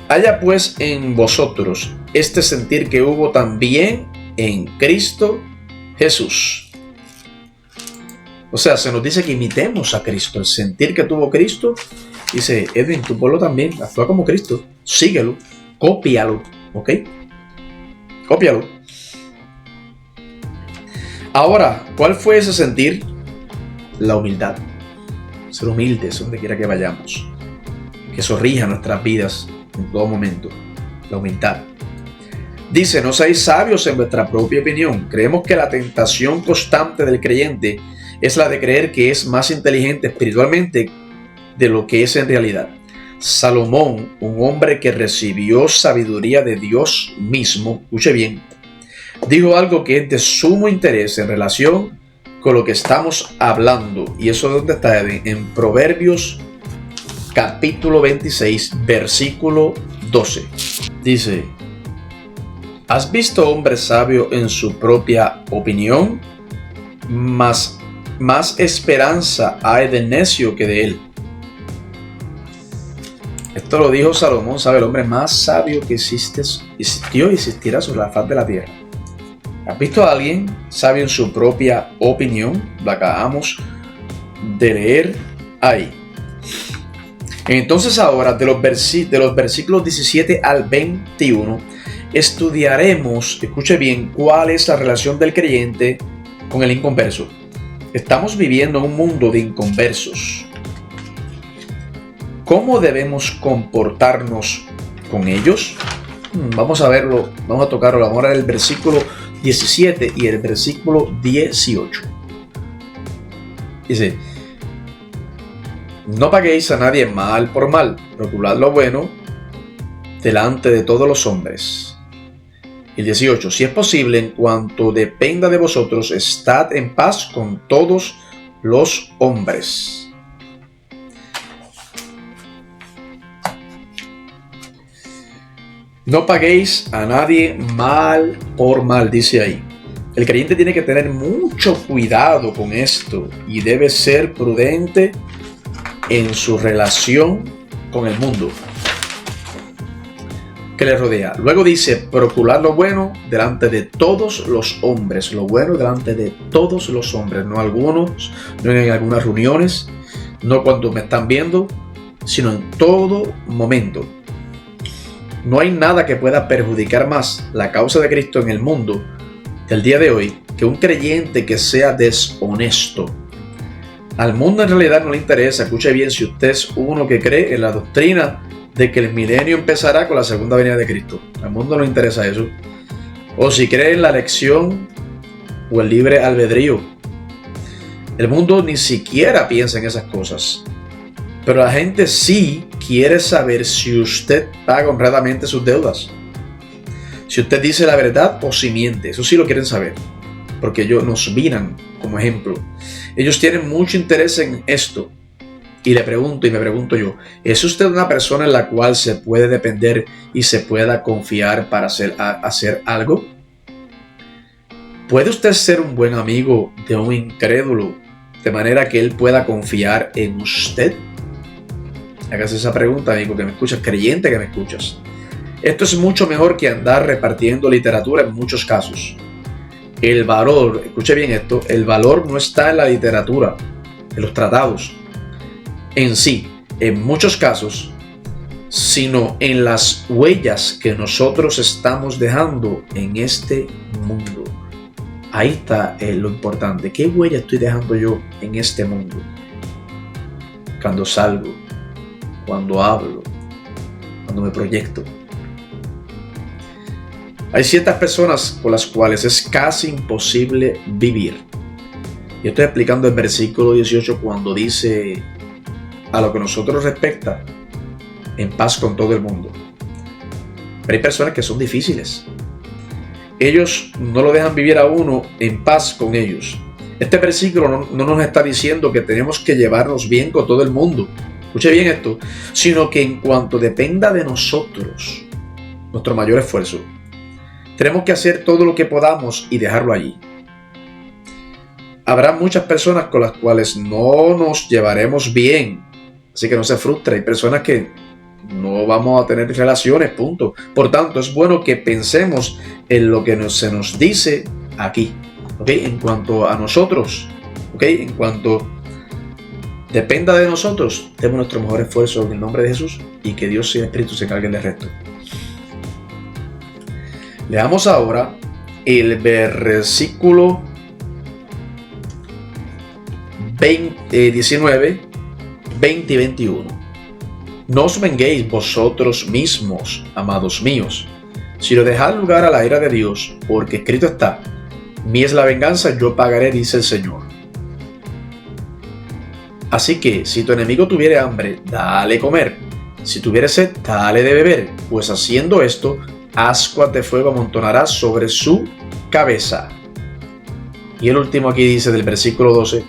Haya pues en vosotros este sentir que hubo también en Cristo Jesús. O sea, se nos dice que imitemos a Cristo. El sentir que tuvo Cristo, dice Edwin, tú ponlo también, actúa como Cristo, síguelo, cópialo, ¿ok? Cópialo. Ahora, ¿cuál fue ese sentir? La humildad. Ser humildes donde quiera que vayamos. Que eso rija nuestras vidas en todo momento. La humildad. Dice: no seáis sabios en vuestra propia opinión. Creemos que la tentación constante del creyente es la de creer que es más inteligente espiritualmente de lo que es en realidad. Salomón, un hombre que recibió sabiduría de Dios mismo, escuche bien, dijo algo que es de sumo interés en relación con lo que estamos hablando. Y eso es donde está, en Proverbios capítulo 26, versículo 12. Dice: ¿has visto hombre sabio en su propia opinión? Más esperanza hay del necio que de él. Esto lo dijo Salomón, ¿sabe? El hombre más sabio que existió y existirá sobre la faz de la tierra. ¿Has visto a alguien sabio en su propia opinión? Lo acabamos de leer ahí. Entonces ahora, de los versículos 17 al 21, estudiaremos, escuche bien, cuál es la relación del creyente con el inconverso. Estamos viviendo en un mundo de inconversos. ¿Cómo debemos comportarnos con ellos? Vamos a verlo, vamos a tocarlo ahora, el versículo 17 y el versículo 18. Dice: no paguéis a nadie mal por mal, procurad lo bueno delante de todos los hombres. El 18: si es posible, en cuanto dependa de vosotros, estad en paz con todos los hombres. No paguéis a nadie mal por mal, dice ahí. El creyente tiene que tener mucho cuidado con esto y debe ser prudente en su relación con el mundo que le rodea. Luego dice: procurar lo bueno delante de todos los hombres. Lo bueno delante de todos los hombres, no algunos, no en algunas reuniones, no cuando me están viendo, sino en todo momento. No hay nada que pueda perjudicar más la causa de Cristo en el mundo del día de hoy que un creyente que sea deshonesto. Al mundo en realidad no le interesa, escuche bien, si usted es uno que cree en la doctrina de que el milenio empezará con la segunda venida de Cristo. Al mundo no le interesa eso. O si cree en la elección o el libre albedrío. El mundo ni siquiera piensa en esas cosas. Pero la gente sí quiere saber si usted paga honradamente sus deudas. Si usted dice la verdad o si miente. Eso sí lo quieren saber. Porque ellos nos miran como ejemplo. Ellos tienen mucho interés en esto. Y le pregunto y me pregunto yo: ¿es usted una persona en la cual se puede depender y se pueda confiar para hacer algo? ¿Puede usted ser un buen amigo de un incrédulo de manera que él pueda confiar en usted? Hágase esa pregunta, amigo que me escuchas, creyente que me escuchas. Esto es mucho mejor que andar repartiendo literatura en muchos casos. El valor, escuche bien esto, el valor no está en la literatura, en los tratados en sí, en muchos casos, sino en las huellas que nosotros estamos dejando en este mundo. Ahí está lo importante. ¿Qué huella estoy dejando yo en este mundo? Cuando salgo, cuando hablo, cuando me proyecto. Hay ciertas personas con las cuales es casi imposible vivir. Yo estoy explicando el versículo 18 cuando dice: a lo que nosotros respecta, en paz con todo el mundo. Pero hay personas que son difíciles. Ellos no lo dejan vivir a uno en paz con ellos. Este versículo no nos está diciendo que tenemos que llevarnos bien con todo el mundo. Escuche bien esto. Sino que en cuanto dependa de nosotros, nuestro mayor esfuerzo, tenemos que hacer todo lo que podamos y dejarlo allí. Habrá muchas personas con las cuales no nos llevaremos bien. Así que no se frustre, hay personas que no vamos a tener relaciones, punto. Por tanto, es bueno que pensemos en lo que se nos dice aquí, ¿ok? En cuanto a nosotros, ¿ok? En cuanto dependa de nosotros, demos nuestro mejor esfuerzo en el nombre de Jesús y que Dios y el Espíritu se encarguen del resto. Leamos ahora el versículo 19, 20 y 21. No os venguéis vosotros mismos, amados míos, sino dejad lugar a la ira de Dios, porque escrito está: mía es la venganza, yo pagaré, dice el Señor. Así que, si tu enemigo tuviere hambre, dale comer. Si tuviere sed, dale de beber, pues haciendo esto, ascuas de fuego amontonarás sobre su cabeza. Y el último aquí dice del versículo 12,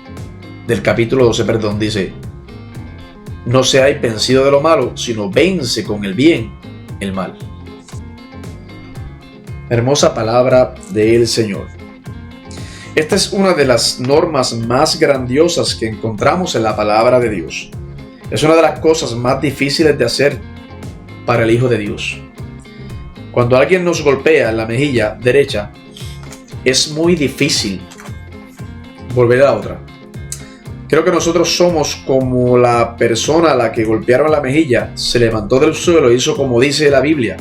del capítulo 12, dice: no seáis vencidos de lo malo, sino vence con el bien el mal. Hermosa palabra del Señor. Esta es una de las normas más grandiosas que encontramos en la palabra de Dios. Es una de las cosas más difíciles de hacer para el Hijo de Dios. Cuando alguien nos golpea en la mejilla derecha, es muy difícil volver a la otra. Creo que nosotros somos como la persona a la que golpearon la mejilla, se levantó del suelo e hizo como dice la Biblia,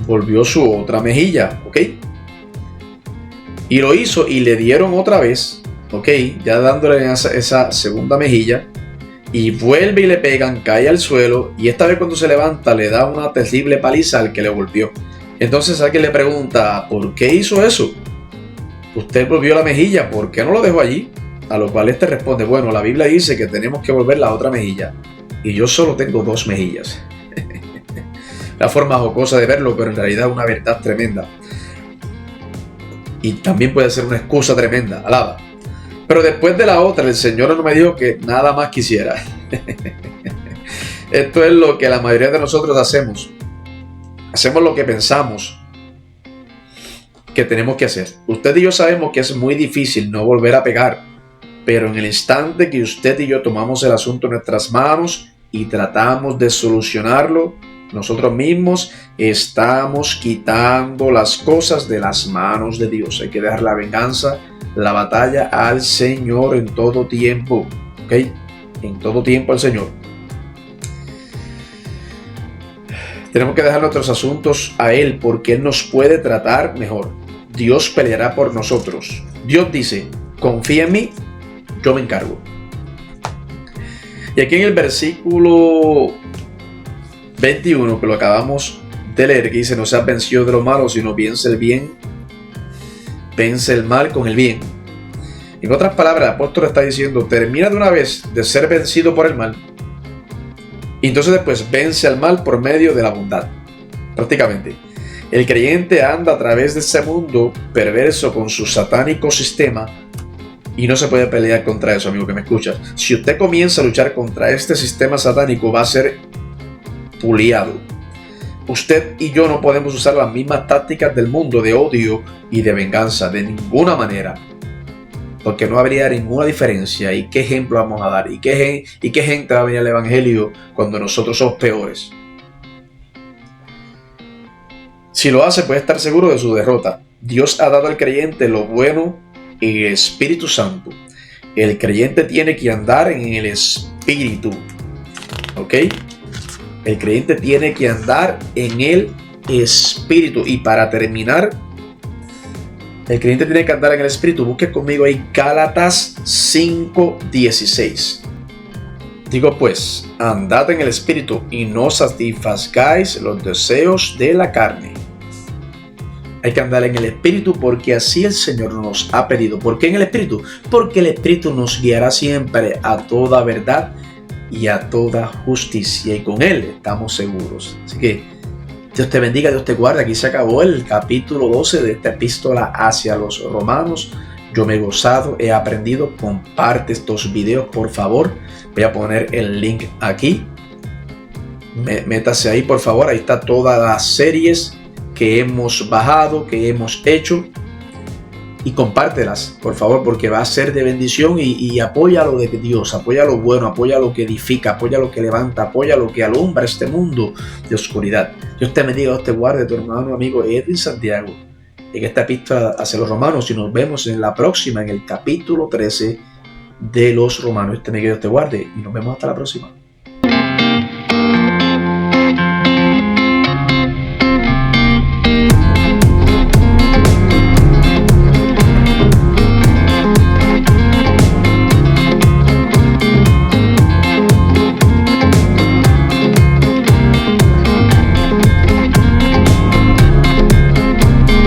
volvió su otra mejilla, ¿ok? Y lo hizo y le dieron otra vez, ¿ok? Ya dándole esa segunda mejilla, y vuelve y le pegan, cae al suelo, y esta vez cuando se levanta le da una terrible paliza al que le golpeó. Entonces alguien le pregunta, ¿por qué hizo eso? Usted volvió la mejilla, ¿por qué no lo dejó allí? A lo cual este responde, bueno, la Biblia dice que tenemos que volver la otra mejilla, y yo solo tengo 2 mejillas. La forma jocosa de verlo, pero en realidad una verdad tremenda. Y también puede ser una excusa tremenda, alaba. Pero después de la otra, el Señor no me dijo que nada más quisiera. Esto es lo que la mayoría de nosotros hacemos. Hacemos lo que pensamos que tenemos que hacer. Usted y yo sabemos que es muy difícil no volver a pegar, pero en el instante que usted y yo tomamos el asunto en nuestras manos y tratamos de solucionarlo nosotros mismos, estamos quitando las cosas de las manos de Dios. Hay que dejar la venganza, la batalla al Señor en todo tiempo, ¿ok? En todo tiempo al Señor. Tenemos que dejar nuestros asuntos a Él porque Él nos puede tratar mejor. Dios peleará por nosotros. Dios dice, confía en mí, yo me encargo. Y aquí en el versículo 21, que lo acabamos de leer, que dice, no seas vencido de lo malo, sino vence el bien, vence el mal con el bien. En otras palabras, el apóstol está diciendo, termina de una vez de ser vencido por el mal, y entonces después vence al mal por medio de la bondad. Prácticamente, el creyente anda a través de ese mundo perverso con su satánico sistema, y no se puede pelear contra eso, amigo que me escuchas. Si usted comienza a luchar contra este sistema satánico, va a ser puliado. Usted y yo no podemos usar las mismas tácticas del mundo de odio y de venganza, de ninguna manera, porque no habría ninguna diferencia. ¿Y qué ejemplo vamos a dar? ¿Y qué gente va a venir al evangelio cuando nosotros somos peores? Si lo hace, puede estar seguro de su derrota. Dios ha dado al creyente lo bueno y el Espíritu Santo. El creyente tiene que andar en el Espíritu, ¿ok? El creyente tiene que andar en el Espíritu. Y para terminar, el creyente tiene que andar en el Espíritu. Busque conmigo ahí Gálatas 5:16. Digo pues, andad en el Espíritu y no satisfagáis los deseos de la carne. Hay que andar en el Espíritu porque así el Señor nos ha pedido. ¿Por qué en el Espíritu? Porque el Espíritu nos guiará siempre a toda verdad y a toda justicia, y con Él estamos seguros. Así que Dios te bendiga, Dios te guarde. Aquí se acabó el capítulo 12 de esta epístola hacia los romanos. Yo me he gozado, he aprendido. Comparte estos videos, por favor. Voy a poner el link aquí. Métase ahí, por favor. Ahí está todas las series que hemos bajado, que hemos hecho. Y compártelas, por favor, porque va a ser de bendición, y apoya lo de Dios, apoya lo bueno, apoya lo que edifica, apoya lo que levanta, apoya lo que alumbra este mundo de oscuridad. Dios te bendiga, Dios te guarde, tu hermano amigo Edwin Santiago, en esta epístola hacia los romanos, y nos vemos en la próxima, en el capítulo 13 de los romanos. Dios te bendiga, Dios te guarde, y nos vemos hasta la próxima.